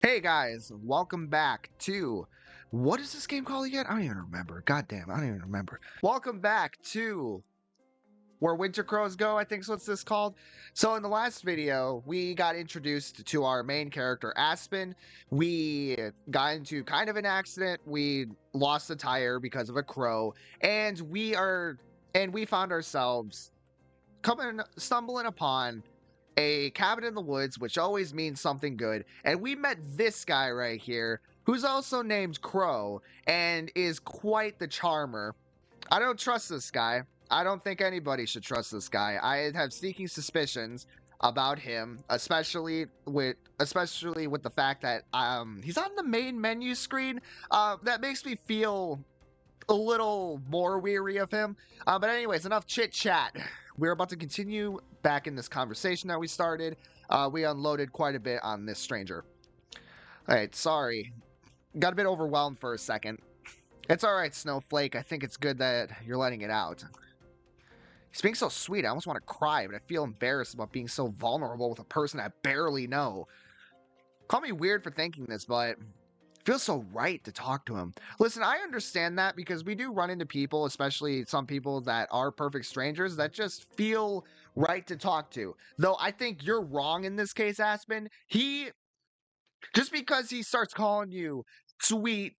Hey guys, welcome back to what is this game called again? I don't even remember. God damn, I don't even remember. Welcome back to Where Winter Crows Go, I think is what's this called. So in the last video, we got introduced to our main character, Aspen. We got into kind of an accident. We lost a tire because of a crow, and we found ourselves stumbling upon a cabin in the woods, which always means something good. And we met this guy right here, who's also named Crow and is quite the charmer. I don't trust this guy. I don't think anybody should trust this guy. I have sneaking suspicions about him, especially with the fact that he's on the main menu screen. That makes me feel a little more weary of him. But anyways, enough chit chat. We're about to continue back in this conversation that we started. We unloaded quite a bit on this stranger. All right, sorry. Got a bit overwhelmed for a second. It's all right, Snowflake. I think it's good that you're letting it out. He's being so sweet. I almost want to cry, but I feel embarrassed about being so vulnerable with a person I barely know. Call me weird for thinking this, but feels so right to talk to him. Listen, I understand that because we do run into people, especially some people that are perfect strangers, that just feel right to talk to. Though I think you're wrong in this case, Aspen. Just because he starts calling you sweet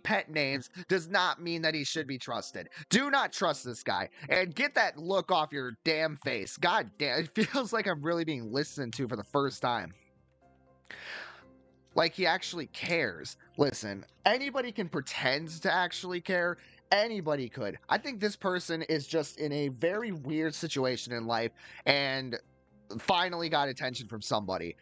pet names does not mean that he should be trusted. Do not trust this guy and get that look off your damn face. God damn, it feels like I'm really being listened to for the first time. Like he actually cares. Listen, anybody can pretend to actually care. Anybody could. I think this person is just in a very weird situation in life and finally got attention from somebody.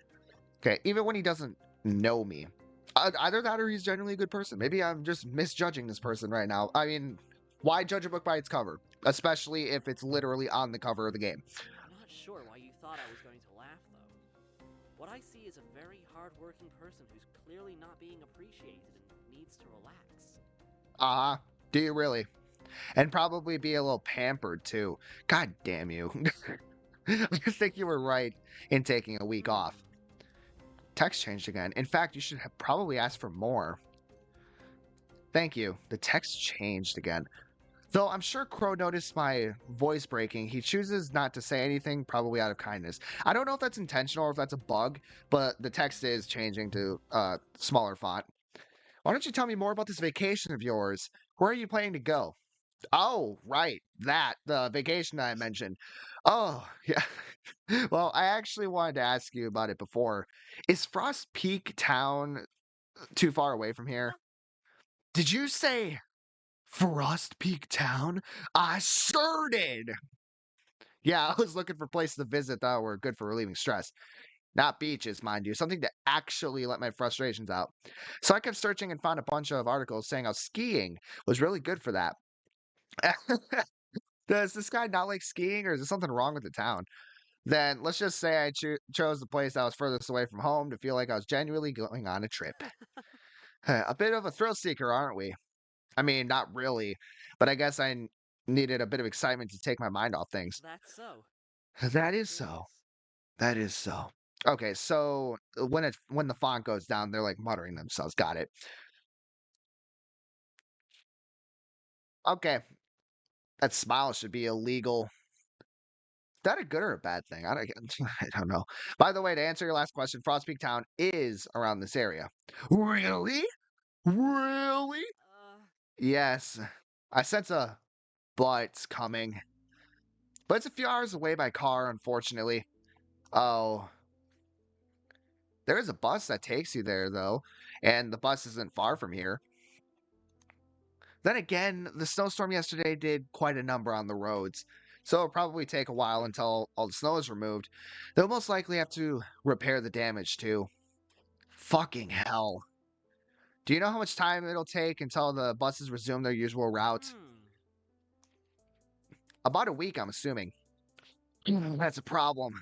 Okay, even when he doesn't know me. Either that or he's genuinely a good person. Maybe I'm just misjudging this person right now. I mean, why judge a book by its cover? Especially if it's literally on the cover of the game. I'm not sure why you thought I was going to laugh, though. What I see is a very hard-working person who's clearly not being appreciated and needs to relax. Uh-huh. Do you really? And probably be a little pampered, too. God damn you. I think you were right in taking a week off. Text changed again. In fact, you should have probably asked for more. Thank you. The text changed again. Though I'm sure Crow noticed my voice breaking, he chooses not to say anything, probably out of kindness. I don't know if that's intentional or if that's a bug, but the text is changing to smaller font. Why don't you tell me more about this vacation of yours? Where are you planning to go? Oh, right, the vacation I mentioned. Oh, yeah. Well, I actually wanted to ask you about it before. Is Frost Peak Town too far away from here? Huh? Did you say Frost Peak Town? I sure did. Yeah, I was looking for places to visit that were good for relieving stress. Not beaches, mind you, something to actually let my frustrations out. So I kept searching and found a bunch of articles saying how skiing was really good for that. Does this guy not like skiing, or is there something wrong with the town? Then let's just say I chose the place that was furthest away from home to feel like I was genuinely going on a trip. A bit of a thrill seeker, aren't we? I mean, not really, but I guess needed a bit of excitement to take my mind off things. That's so. That is It so. is. That is so. Okay, so when the font goes down, they're like muttering themselves. Got it. Okay, that smile should be illegal. Is that a good or a bad thing? I don't, I don't know. By the way, to answer your last question, Frost Peak Town is around this area. Really? Really? Uh, Yes. I sense a but coming. But it's a few hours away by car, unfortunately. Oh, there is a bus that takes you there, though, and the bus isn't far from here. Then again, the snowstorm yesterday did quite a number on the roads, so it'll probably take a while until all the snow is removed. They'll most likely have to repair the damage, too. Fucking hell. Do you know how much time it'll take until the buses resume their usual route? hmm. About a week, I'm assuming. That's a problem.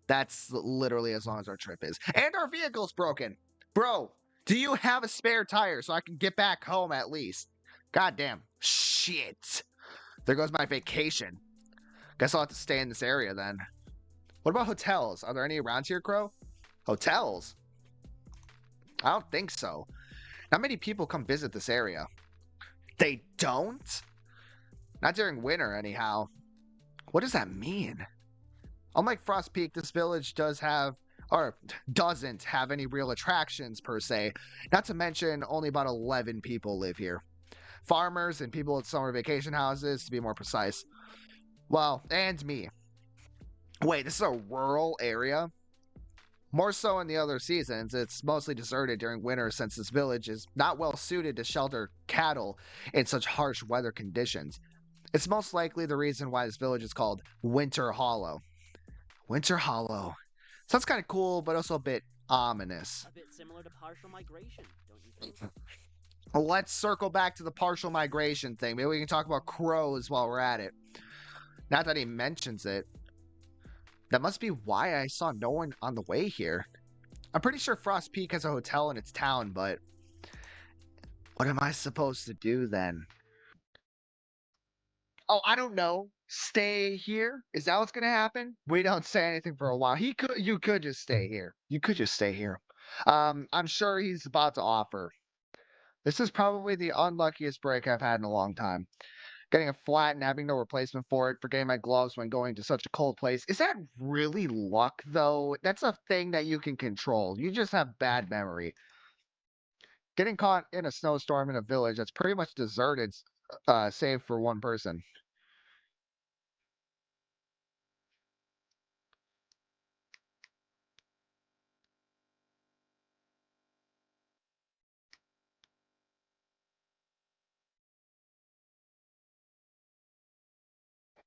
That's literally as long as our trip is. And our vehicle's broken. Bro, do you have a spare tire so I can get back home at least? Goddamn. Shit. There goes my vacation. Guess I'll have to stay in this area then. What about hotels? Are there any around here, Crow? Hotels? I don't think so. Not many people come visit this area. They don't? Not during winter, anyhow. What does that mean? Unlike Frost Peak, this village doesn't have any real attractions per se. Not to mention, only about 11 people live here. Farmers and people at summer vacation houses, to be more precise. Well, and me. Wait, this is a rural area? More so in the other seasons, it's mostly deserted during winter since this village is not well suited to shelter cattle in such harsh weather conditions. It's most likely the reason why this village is called Winter Hollow. Winter Hollow. Sounds kind of cool, but also a bit ominous. A bit similar to partial migration, don't you think? Let's circle back to the partial migration thing. Maybe we can talk about crows while we're at it. Not that he mentions it. That must be why I saw no one on the way here. I'm pretty sure Frost Peak has a hotel in its town, but what am I supposed to do then? Oh, I don't know. Stay here? Is that what's gonna happen? We don't say anything for a while. You could just stay here. You could just stay here. I'm sure he's about to offer. This is probably the unluckiest break I've had in a long time. Getting a flat and having no replacement for it, forgetting my gloves when going to such a cold place. Is that really luck, though? That's a thing that you can control. You just have bad memory. Getting caught in a snowstorm in a village that's pretty much deserted, save for one person.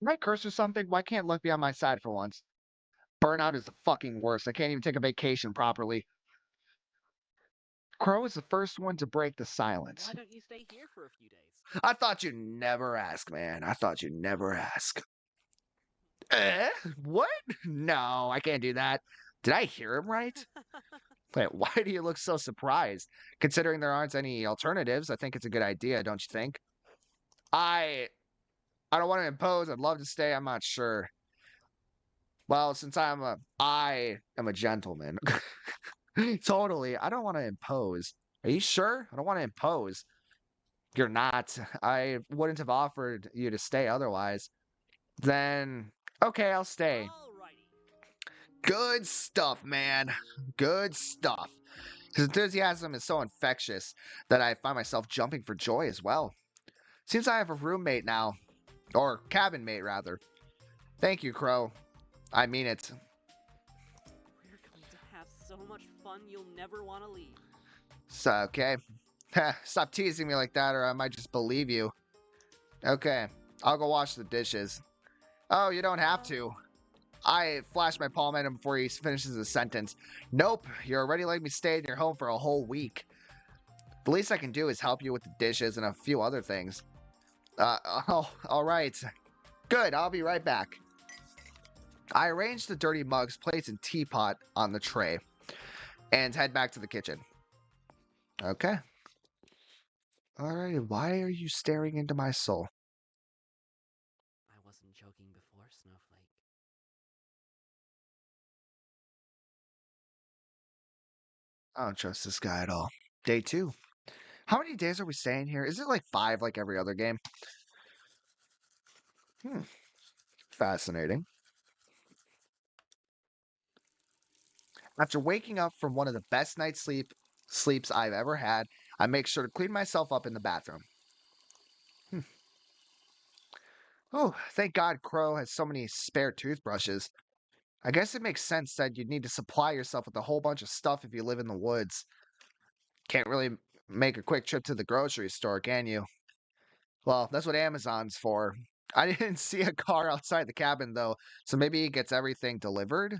Am I cursed or something? Why can't luck be on my side for once? Burnout is the fucking worst. I can't even take a vacation properly. Crow is the first one to break the silence. Why don't you stay here for a few days? I thought you'd never ask, man. I thought you'd never ask. Eh? What? No, I can't do that. Did I hear him right? Wait, why do you look so surprised? Considering there aren't any alternatives, I think it's a good idea, don't you think? I I don't want to impose. I'd love to stay. I'm not sure. Well, since I am a gentleman. Totally. I don't want to impose. Are you sure? I don't want to impose. You're not. I wouldn't have offered you to stay otherwise. Then, okay, I'll stay. Alrighty. Good stuff, man. Good stuff. His enthusiasm is so infectious that I find myself jumping for joy as well. Seems I have a roommate now. Or cabin mate, rather. Thank you, Crow. I mean it. We're going to have so much fun you'll never want to leave. So, okay. Stop teasing me like that or I might just believe you. Okay, I'll go wash the dishes. Oh, you don't have to. I flashed my palm at him before he finishes his sentence. Nope, you're already letting me stay in your home for a whole week. The least I can do is help you with the dishes and a few other things. Oh, all right. Good, I'll be right back. I arranged the dirty mugs, plates, and teapot on the tray and head back to the kitchen. Okay. All right, why are you staring into my soul? I wasn't joking before, Snowflake. I don't trust this guy at all. Day 2. How many days are we staying here? Is it like 5 like every other game? Fascinating. After waking up from one of the best sleeps I've ever had, I make sure to clean myself up in the bathroom. Oh, thank God Crow has so many spare toothbrushes. I guess it makes sense that you'd need to supply yourself with a whole bunch of stuff if you live in the woods. Can't really make a quick trip to the grocery store, can you? Well, that's what Amazon's for. I didn't see a car outside the cabin, though, so maybe he gets everything delivered?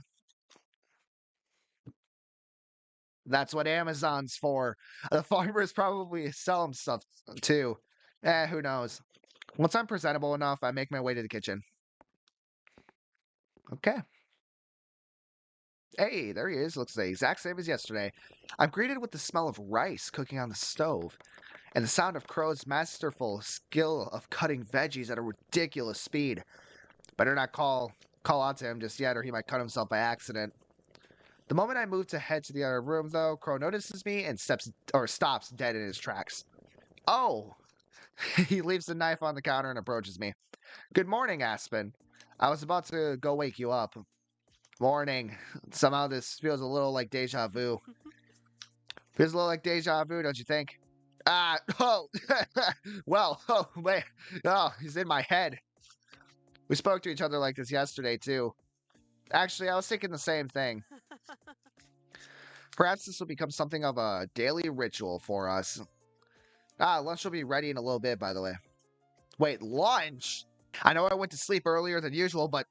That's what Amazon's for. The farmers probably sell him stuff, too. Who knows? Once I'm presentable enough, I make my way to the kitchen. Okay. Hey, there he is. Looks the exact same as yesterday. I'm greeted with the smell of rice cooking on the stove and the sound of Crow's masterful skill of cutting veggies at a ridiculous speed. Better not call out to him just yet or he might cut himself by accident. The moment I move to head to the other room, though, Crow notices me and stops dead in his tracks. Oh! He leaves the knife on the counter and approaches me. Good morning, Aspen. I was about to go wake you up. Morning. Somehow this feels a little like deja vu. Feels a little like deja vu, don't you think? Oh, well, oh, wait. Oh, he's in my head. We spoke to each other like this yesterday, too. Actually, I was thinking the same thing. Perhaps this will become something of a daily ritual for us. Lunch will be ready in a little bit, by the way. Wait, lunch? I know I went to sleep earlier than usual, but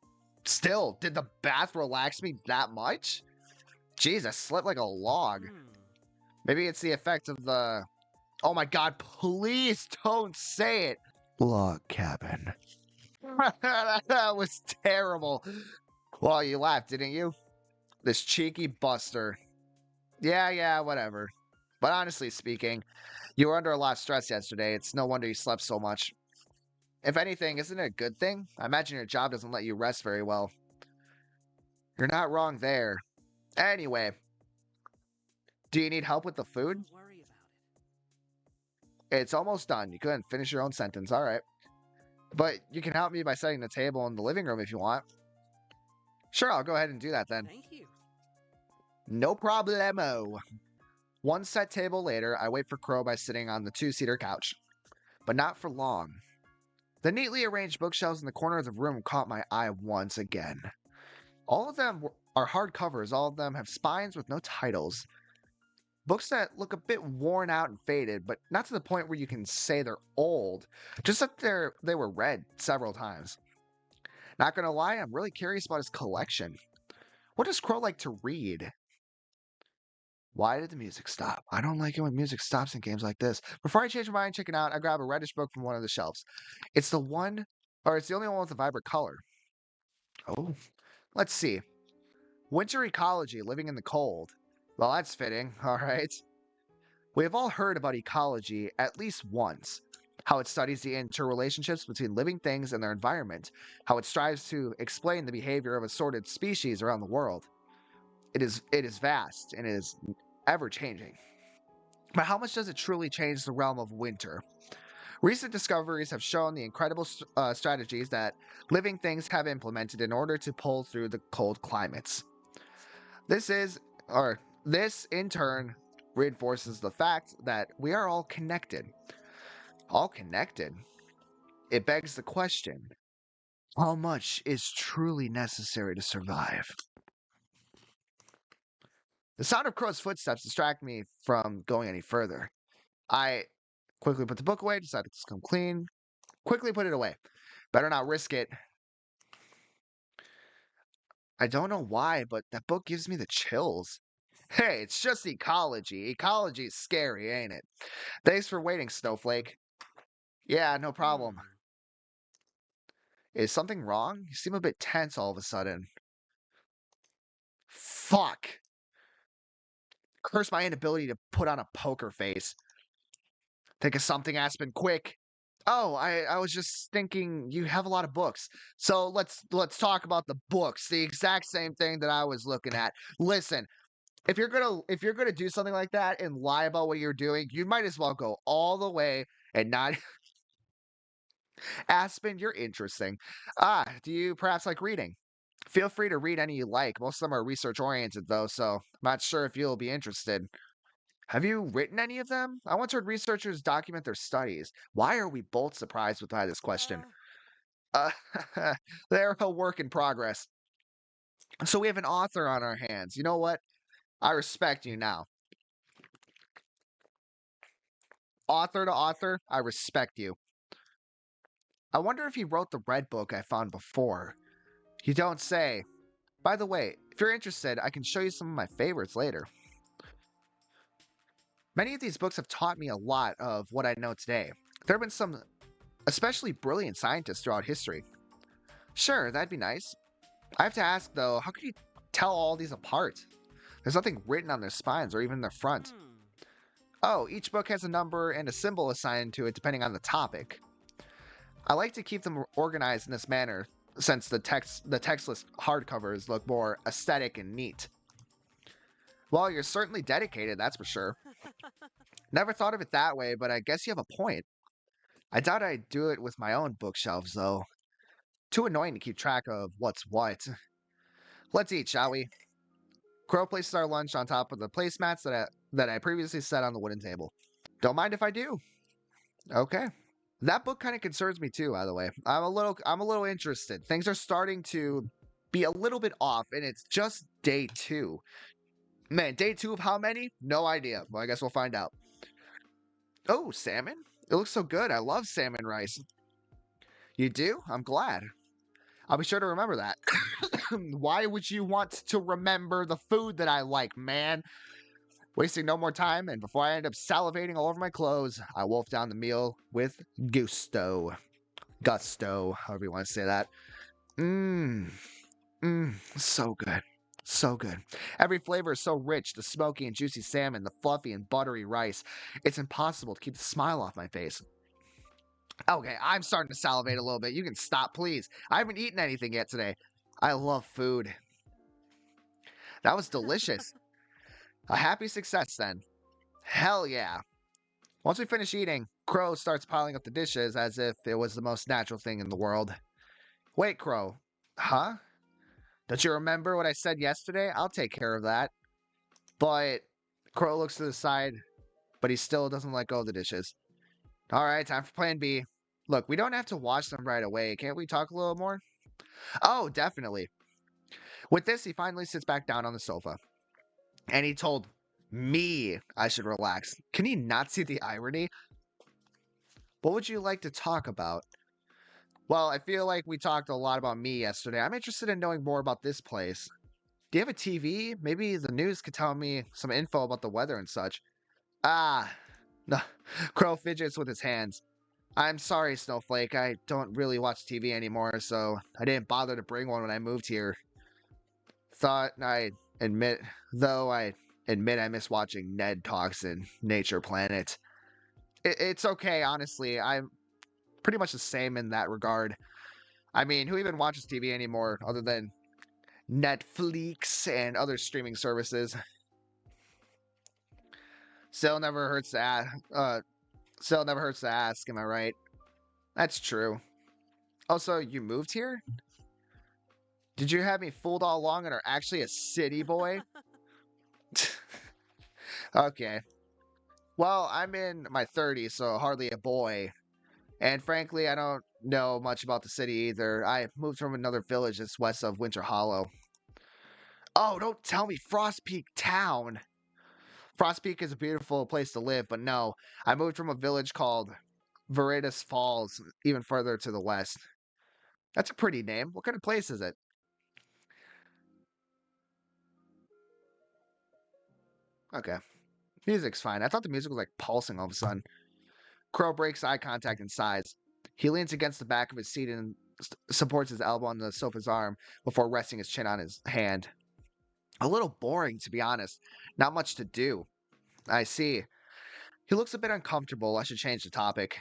still, did the bath relax me that much? Jeez, I slept like a log. Maybe it's the effect of the... Oh my god, please don't say it! Log cabin. That was terrible. Well, you laughed, didn't you? This cheeky buster. Yeah, whatever. But honestly speaking, you were under a lot of stress yesterday. It's no wonder you slept so much. If anything, isn't it a good thing? I imagine your job doesn't let you rest very well. You're not wrong there. Anyway, do you need help with the food? Don't worry about it. It's almost done. You couldn't finish your own sentence. All right. But you can help me by setting the table in the living room if you want. Sure, I'll go ahead and do that then. Thank you. No problemo. One set table later, I wait for Crow by sitting on the two-seater couch. But not for long. The neatly arranged bookshelves in the corner of the room caught my eye once again. All of them are hardcovers. All of them have spines with no titles. Books that look a bit worn out and faded, but not to the point where you can say they're old. Just that they were read several times. Not gonna lie, I'm really curious about his collection. What does Crow like to read? Why did the music stop? I don't like it when music stops in games like this. Before I change my mind and check it out, I grab a reddish book from one of the shelves. It's the only one with a vibrant color. Oh, let's see. Winter Ecology, Living in the Cold. Well, that's fitting, all right. We have all heard about ecology at least once. How it studies the interrelationships between living things and their environment. How it strives to explain the behavior of assorted species around the world. It is vast and it is ever-changing. But how much does it truly change the realm of winter? Recent discoveries have shown the incredible strategies that living things have implemented in order to pull through the cold climates. This in turn reinforces the fact that we are all connected. All connected? It begs the question, how much is truly necessary to survive? The sound of Crow's footsteps distract me from going any further. I quickly put the book away, decided to come clean, quickly put it away. Better not risk it. I don't know why, but that book gives me the chills. Hey, it's just ecology. Ecology is scary, ain't it? Thanks for waiting, Snowflake. Yeah, no problem. Is something wrong? You seem a bit tense all of a sudden. Fuck. Curse my inability to put on a poker face. Think of something, Aspen, quick. Oh, I was just thinking you have a lot of books. So let's talk about the books. The exact same thing that I was looking at. Listen, if you're gonna do something like that and lie about what you're doing, you might as well go all the way and not Aspen, you're interesting. Do you perhaps like reading? Feel free to read any you like. Most of them are research oriented though, so I'm not sure if you'll be interested. Have you written any of them? I once heard researchers document their studies. Why are we both surprised by this question? Uh, they're a work in progress. So we have an author on our hands. You know what? I respect you now. Author to author, I respect you. I wonder if he wrote the red book I found before. You don't say. By the way, if you're interested, I can show you some of my favorites later. Many of these books have taught me a lot of what I know today. There have been some especially brilliant scientists throughout history. Sure, that'd be nice. I have to ask, though, how could you tell all these apart? There's nothing written on their spines or even their front. Oh, each book has a number and a symbol assigned to it depending on the topic. I like to keep them organized in this manner, since the textless hardcovers look more aesthetic and neat. Well, you're certainly dedicated, that's for sure. Never thought of it that way, but I guess you have a point. I doubt I'd do it with my own bookshelves, though. Too annoying to keep track of what's what. Let's eat, shall we? Crow places our lunch on top of the placemats that I previously set on the wooden table. Don't mind if I do. Okay. That book kind of concerns me too, by the way. I'm a little interested. Things are starting to be a little bit off, and it's just day two. Man, day two of how many? No idea. Well, I guess we'll find out. Oh, salmon? It looks so good. I love salmon rice. You do? I'm glad. I'll be sure to remember that. Why would you want to remember the food that I like, man? Wasting no more time, and before I end up salivating all over my clothes, I wolf down the meal with gusto. Gusto, however you want to say that. Mmm. Mmm. So good. So good. Every flavor is so rich, the smoky and juicy salmon, the fluffy and buttery rice. It's impossible to keep the smile off my face. Okay, I'm starting to salivate a little bit. You can stop, please. I haven't eaten anything yet today. I love food. That was delicious. A happy success then. Hell yeah. Once we finish eating, Crow starts piling up the dishes as if it was the most natural thing in the world. Wait, Crow. Huh? Don't you remember what I said yesterday? I'll take care of that. But Crow looks to the side, but he still doesn't let go of the dishes. All right, time for plan B. Look, we don't have to wash them right away. Can't we talk a little more? Oh, definitely. With this, he finally sits back down on the sofa. And he told me I should relax. Can he not see the irony? What would you like to talk about? Well, I feel like we talked a lot about me yesterday. I'm interested in knowing more about this place. Do you have a TV? Maybe the news could tell me some info about the weather and such. Ah, no. Crow fidgets with his hands. I'm sorry, Snowflake. I don't really watch TV anymore, so I didn't bother to bring one when I moved here. Thought I admit, though I admit I miss watching Ned Talks and Nature Planet. It's okay, honestly. I'm pretty much the same in that regard. I mean, who even watches TV anymore other than Netflix and other streaming services? Still never hurts to ask. Still never hurts to ask. Am I right? That's true. Also, you moved here? Did you have me fooled all along and are actually a city boy? Okay. Well, I'm in my 30s, so hardly a boy. And frankly, I don't know much about the city either. I moved from another village that's west of Winter Hollow. Oh, don't tell me Frost Peak Town. Frost Peak is a beautiful place to live, but no, I moved from a village called Veritas Falls, even further to the west. That's a pretty name. What kind of place is it? Okay. Music's fine. I thought the music was like pulsing all of a sudden. Crow breaks eye contact and sighs. He leans against the back of his seat and supports his elbow on the sofa's arm before resting his chin on his hand. A little boring, to be honest. Not much to do. I see. He looks a bit uncomfortable. I should change the topic.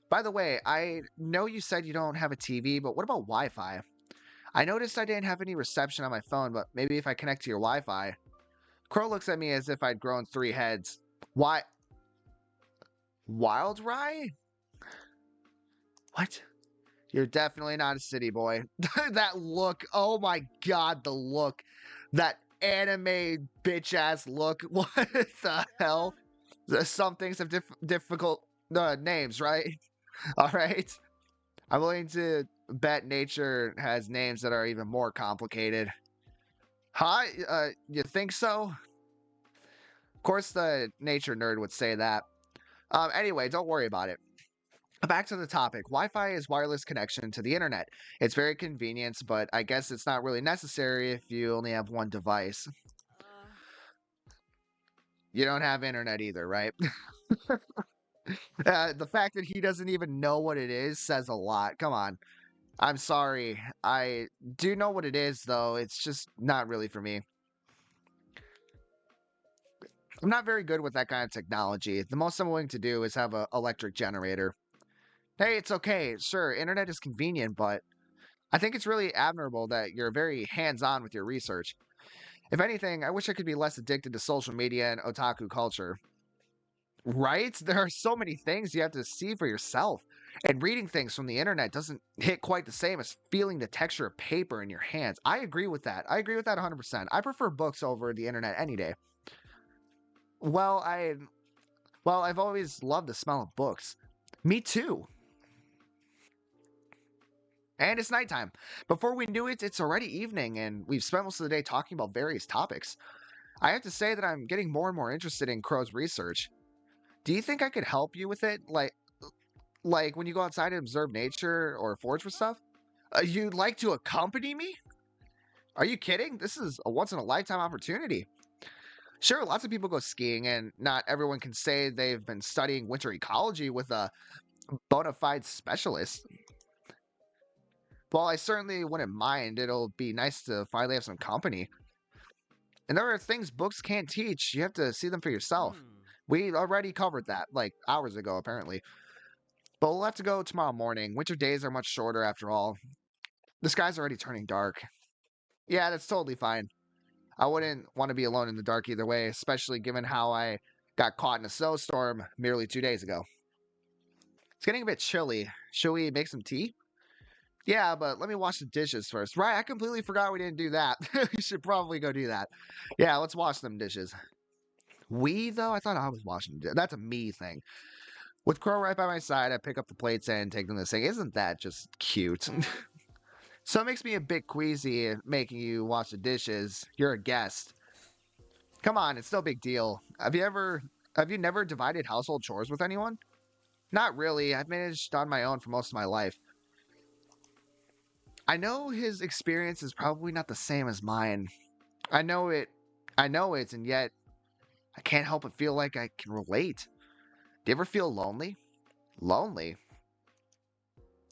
By the way, I know you said you don't have a TV, but what about Wi Fi? I noticed I didn't have any reception on my phone, but maybe if I connect to your Wi Fi. Crow looks at me as if I'd grown three heads. Why? Wild Rye? What? You're definitely not a city boy. That look. Oh my god, the look. That anime bitch ass look. What the hell? Some things have difficult names, right? All right. I'm willing to bet nature has names that are even more complicated. Huh? You think so? Of course, the nature nerd would say that. Anyway, don't worry about it. Back to the topic. Wi-Fi is wireless connection to the internet. It's very convenient, but I guess it's not really necessary if you only have one device. Uh, You don't have internet either, right? The fact that he doesn't even know what it is says a lot. Come on. I'm sorry. I do know what it is, though. It's just not really for me. I'm not very good with that kind of technology. The most I'm willing to do is have an electric generator. Hey, it's okay. Sure, internet is convenient, but I think it's really admirable that you're very hands on with your research. If anything, I wish I could be less addicted to social media and otaku culture. Right? There are so many things you have to see for yourself. And reading things from the internet doesn't hit quite the same as feeling the texture of paper in your hands. I agree with that. I agree with that 100%. I prefer books over the internet any day. Well, I I've always loved the smell of books. Me too. And it's nighttime. Before we knew it, it's already evening, and we've spent most of the day talking about various topics. I have to say that I'm getting more and more interested in Crow's research. Do you think I could help you with it? Like when you go outside and observe nature or forage for stuff? You'd like to accompany me? Are you kidding? This is a once in a lifetime opportunity. Sure, lots of people go skiing, and not everyone can say they've been studying winter ecology with a bona fide specialist. Well, I certainly wouldn't mind. It'll be nice to finally have some company. And there are things books can't teach. You have to see them for yourself. We already covered that, like hours ago, apparently. But we'll have to go tomorrow morning. Winter days are much shorter after all. The sky's already turning dark. Yeah, that's totally fine. I wouldn't want to be alone in the dark either way, especially given how I got caught in a snowstorm merely 2 days ago. It's getting a bit chilly. Should we make some tea? Yeah, but let me wash the dishes first. Right, I completely forgot we didn't do that. We should probably go do that. Yeah, let's wash them dishes. We, though? I thought I was washing the That's a me thing. With Crow right by my side, I pick up the plates and take them to the sink. Isn't that just cute? So it makes me a bit queasy making you wash the dishes. You're a guest. Come on, it's no big deal. Have you never divided household chores with anyone? Not really. I've managed on my own for most of my life. I know his experience is probably not the same as mine. I know it. I know it, and yet I can't help but feel like I can relate. Do you ever feel lonely? Lonely?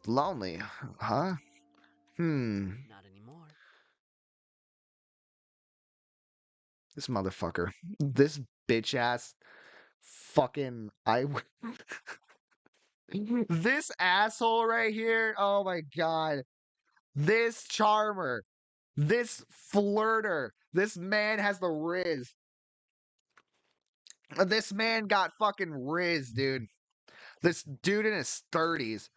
Lonely? Huh? Hmm. Not anymore. This motherfucker. This bitch ass fucking I this asshole right here. Oh my god. This charmer. This flirter. This man has the riz. This man got fucking riz, dude. This dude in his 30s.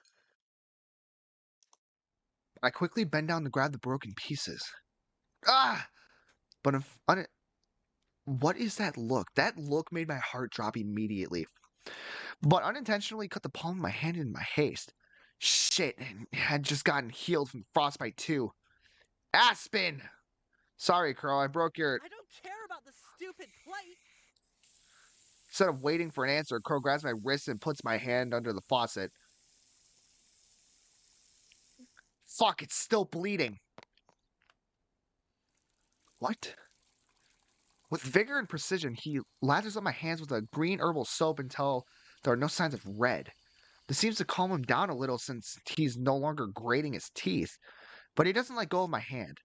I quickly bend down to grab the broken pieces. Ah! But what is that look? That look made my heart drop immediately. But unintentionally cut the palm of my hand in my haste. Shit, had just gotten healed from frostbite too. Aspen! Sorry, Crow, I broke your... I don't care about the stupid plate! Instead of waiting for an answer, Crow grabs my wrist and puts my hand under the faucet. Fuck, it's still bleeding. What? With vigor and precision, he lathers up my hands with a green herbal soap until there are no signs of red. This seems to calm him down a little since he's no longer grating his teeth, but he doesn't let go of my hand.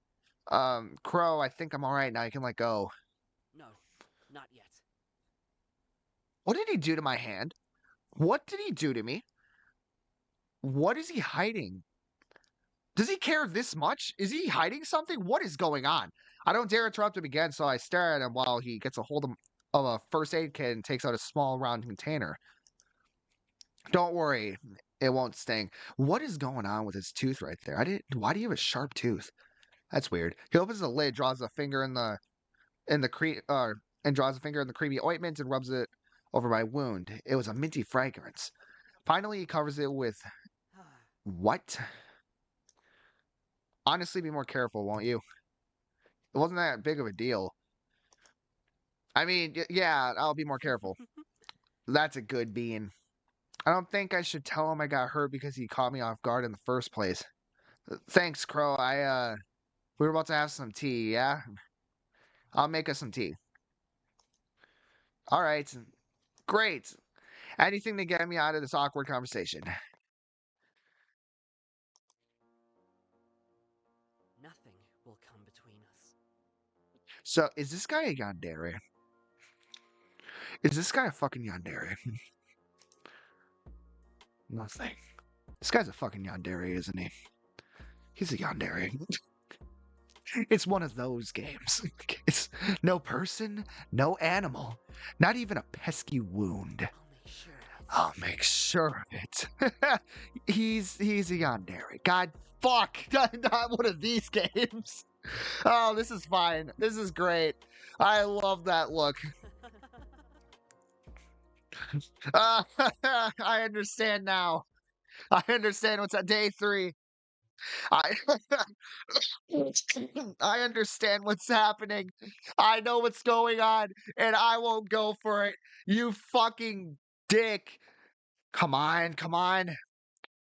Crow, I think I'm alright now. You can let go. No, not yet. What did he do to my hand? What did he do to me? What is he hiding? Does he care this much? Is he hiding something? What is going on? I don't dare interrupt him again, so I stare at him while he gets a hold of a first aid kit and takes out a small round container. Don't worry, it won't sting. What is going on with his tooth right there? Why do you have a sharp tooth? That's weird. He opens the lid, draws a finger and draws a finger in the creamy ointment and rubs it over my wound. It was a minty fragrance. Finally, he covers it with what? Honestly, be more careful, won't you? It wasn't that big of a deal. I mean, yeah, I'll be more careful. That's a good bean. I don't think I should tell him I got hurt because he caught me off guard in the first place. Thanks, Crow. We were about to have some tea, yeah? I'll make us some tea. All right. Great. Anything to get me out of this awkward conversation. Nothing will come between us. So, is this guy a yandere? Is this guy a fucking yandere? Nothing. This guy's a fucking yandere, isn't he? He's a yandere. It's one of those games. It's no person, no animal, not even a pesky wound. I'll make sure of it. I'll make sure of it. He's a yandere. God, fuck! Not one of these games. Oh, this is fine. This is great. I love that look. I understand now. I understand what's at day 3. I I understand what's happening. I know what's going on, and I won't go for it. You fucking dick. Come on, come on.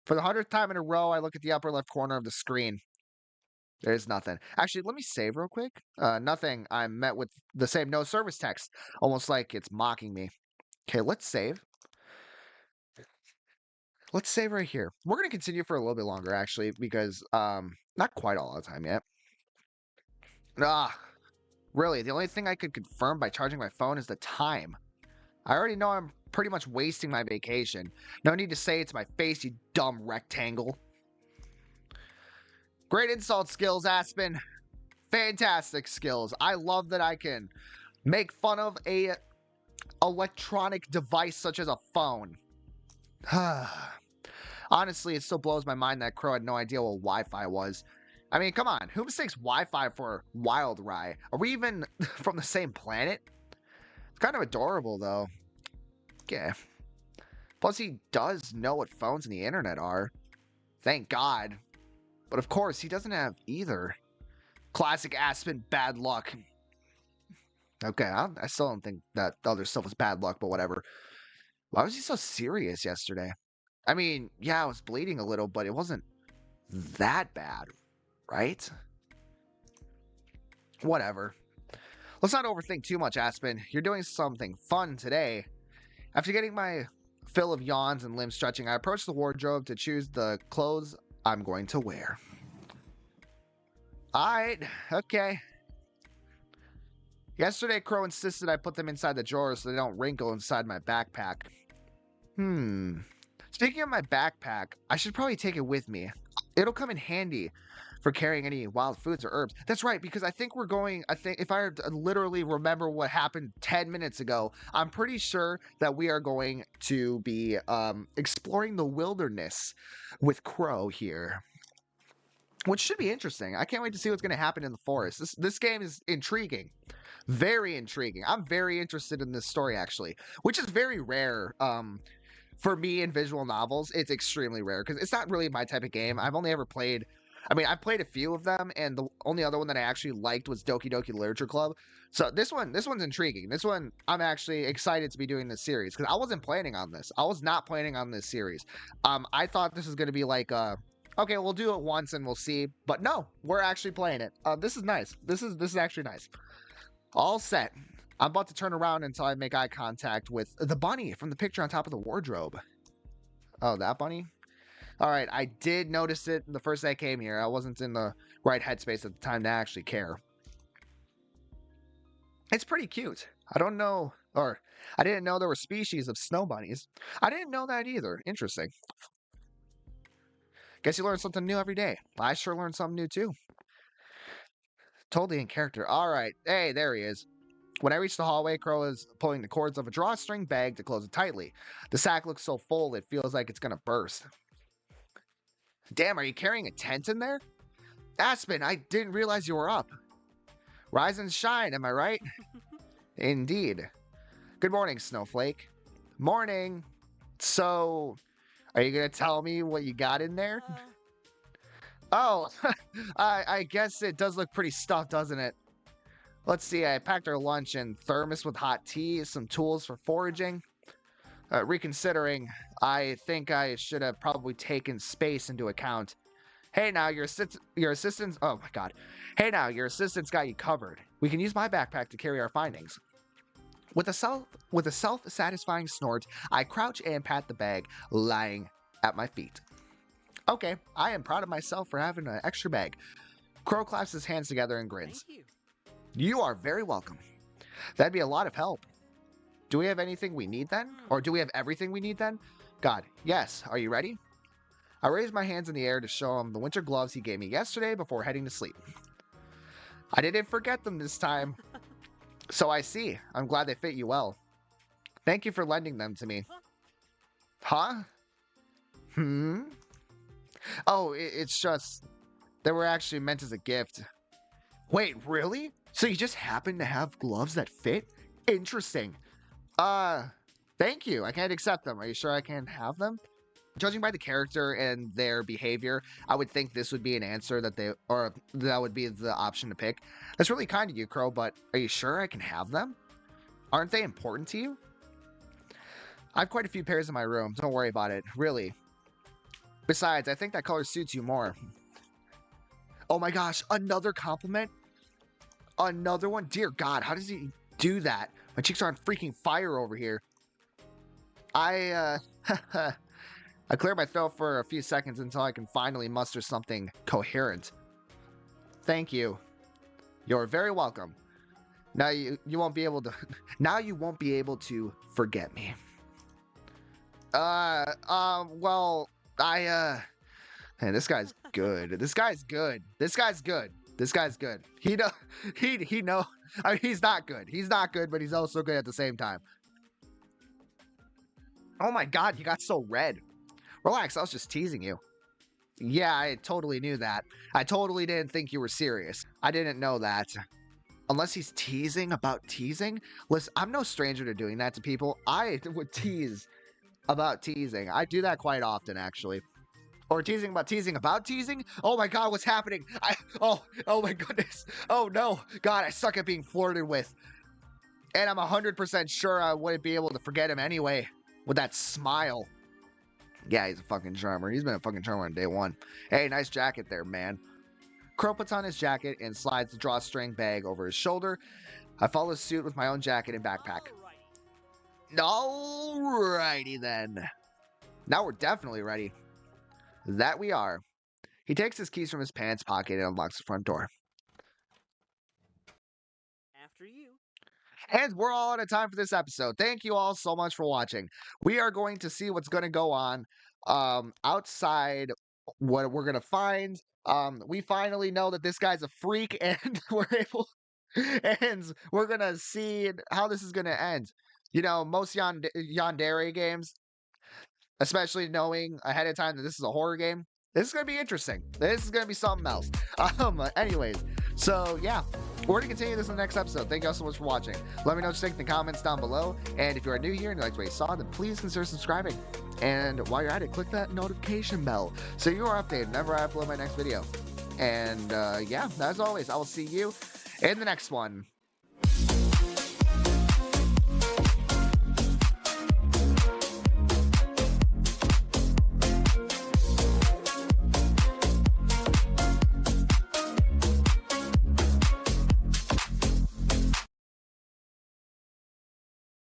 For the 100th time in a row, I look at the upper left corner of the screen. There's nothing. Actually, let me save real quick. Nothing. I'm met with the same no service text, almost like it's mocking me. Okay, let's save. Let's save right here. We're gonna continue for a little bit longer, actually, because not quite all the time yet. Ah, really, the only thing I could confirm by charging my phone is the time. I already know I'm pretty much wasting my vacation. No need to say it to my face, you dumb rectangle. Great insult skills, Aspen. Fantastic skills. I love that I can make fun of a electronic device such as a phone. Honestly, it still blows my mind that Crow had no idea what Wi-Fi was. I mean, come on. Who mistakes Wi-Fi for Wild Rye? Are we even from the same planet? It's kind of adorable, though. Yeah. Plus, he does know what phones and the internet are. Thank God. But of course, he doesn't have either. Classic Aspen bad luck. Okay, I still don't think that other stuff was bad luck, but whatever. Why was he so serious yesterday? I mean, yeah, I was bleeding a little, but it wasn't that bad, right? Whatever. Let's not overthink too much, Aspen. You're doing something fun today. After getting my fill of yawns and limb stretching, I approached the wardrobe to choose the clothes I'm going to wear. Alright, okay. Yesterday, Crow insisted I put them inside the drawer so they don't wrinkle inside my backpack. Speaking of my backpack, I should probably take it with me. It'll come in handy for carrying any wild foods or herbs. That's right, because I think if I literally remember what happened 10 minutes ago, I'm pretty sure that we are going to be exploring the wilderness with Crow here. Which should be interesting. I can't wait to see what's going to happen in the forest. This game is intriguing. Very intriguing. I'm very interested in this story, actually, which is very rare. For me in visual novels, it's extremely rare because it's not really my type of game. I've only ever played, I've played a few of them, and the only other one that I actually liked was Doki Doki Literature Club. So this one's intriguing. This one, I'm actually excited to be doing this series because I wasn't planning on this. I was not planning on this series. I thought this was going to be like, okay, we'll do it once and we'll see. But no, we're actually playing it. This is nice. This is actually nice. All set. I'm about to turn around until I make eye contact with the bunny from the picture on top of the wardrobe. Oh, that bunny? All right, I did notice it the first day I came here. I wasn't in the right headspace at the time to actually care. It's pretty cute. I didn't know there were species of snow bunnies. I didn't know that either. Interesting. Guess you learn something new every day. I sure learned something new too. Totally in character. All right. Hey, there he is. When I reach the hallway, Crow is pulling the cords of a drawstring bag to close it tightly. The sack looks so full, it feels like it's going to burst. Damn, are you carrying a tent in there? Aspen, I didn't realize you were up. Rise and shine, am I right? Indeed. Good morning, Snowflake. Morning. So, are you going to tell me what you got in there? Oh, I guess it does look pretty stuffed, doesn't it? Let's see, I packed our lunch in thermos with hot tea, some tools for foraging. Reconsidering, I think I should have probably taken space into account. Hey now, your assistant's... Oh my god. Hey now, your assistant's got you covered. We can use my backpack to carry our findings. With a self-satisfying snort, I crouch and pat the bag lying at my feet. Okay, I am proud of myself for having an extra bag. Crow claps his hands together and grins. Thank you. You are very welcome. That'd be a lot of help. Do we have anything we need then? Or do we have everything we need then? God, yes. Are you ready? I raise my hands in the air to show him the winter gloves he gave me yesterday before heading to sleep. I didn't forget them this time. So I see. I'm glad they fit you well. Thank you for lending them to me. Huh? Hmm? Oh, it's just... They were actually meant as a gift. Wait, really? So you just happen to have gloves that fit? Interesting. Thank you. I can't accept them. Are you sure I can have them? Judging by the character and their behavior, I would think this would be an answer that would be the option to pick. That's really kind of you, Crow, but are you sure I can have them? Aren't they important to you? I have quite a few pairs in my room. Don't worry about it. Really. Besides, I think that color suits you more. Oh my gosh, another compliment? Another one? Dear God, how does he do that? My cheeks are on freaking fire over here. I clear my throat for a few seconds until I can finally muster something coherent. Thank you. You're very welcome. Now you won't be able to now you won't be able to forget me. Well, man, this guy's good. This guy's good. This guy's good. This guy's good. He know. I mean, he's not good. He's not good, but he's also good at the same time. Oh my God, you got so red. Relax, I was just teasing you. Yeah, I totally knew that. I totally didn't think you were serious. I didn't know that. Unless he's teasing about teasing? Listen, I'm no stranger to doing that to people. I would tease about teasing. I do that quite often, actually. Or teasing about teasing? Oh my God, what's happening? Oh my goodness. Oh no. God, I suck at being flirted with. And I'm 100% sure I wouldn't be able to forget him anyway. With that smile. Yeah, he's a fucking charmer. He's been a fucking charmer on day one. Hey, nice jacket there, man. Crow puts on his jacket and slides the drawstring bag over his shoulder. I follow suit with my own jacket and backpack. Alrighty then. Now we're definitely ready. That we are. He takes his keys from his pants pocket and unlocks the front door. After you. And we're all out of time for this episode. Thank you all so much for watching. We are going to see what's going to go on outside, what we're going to find. We finally know that this guy's a freak, and we're going to see how this is going to end. You know, most yandere games, especially knowing ahead of time that this is a horror game, this is going to be interesting. This is going to be something else. Anyways, so yeah, we're going to continue this in the next episode. Thank you all so much for watching. Let me know what you think in the comments down below. And if you are new here and you liked what you saw, then please consider subscribing. And while you're at it, click that notification bell so you are updated whenever I upload my next video. And yeah, as always, I will see you in the next one.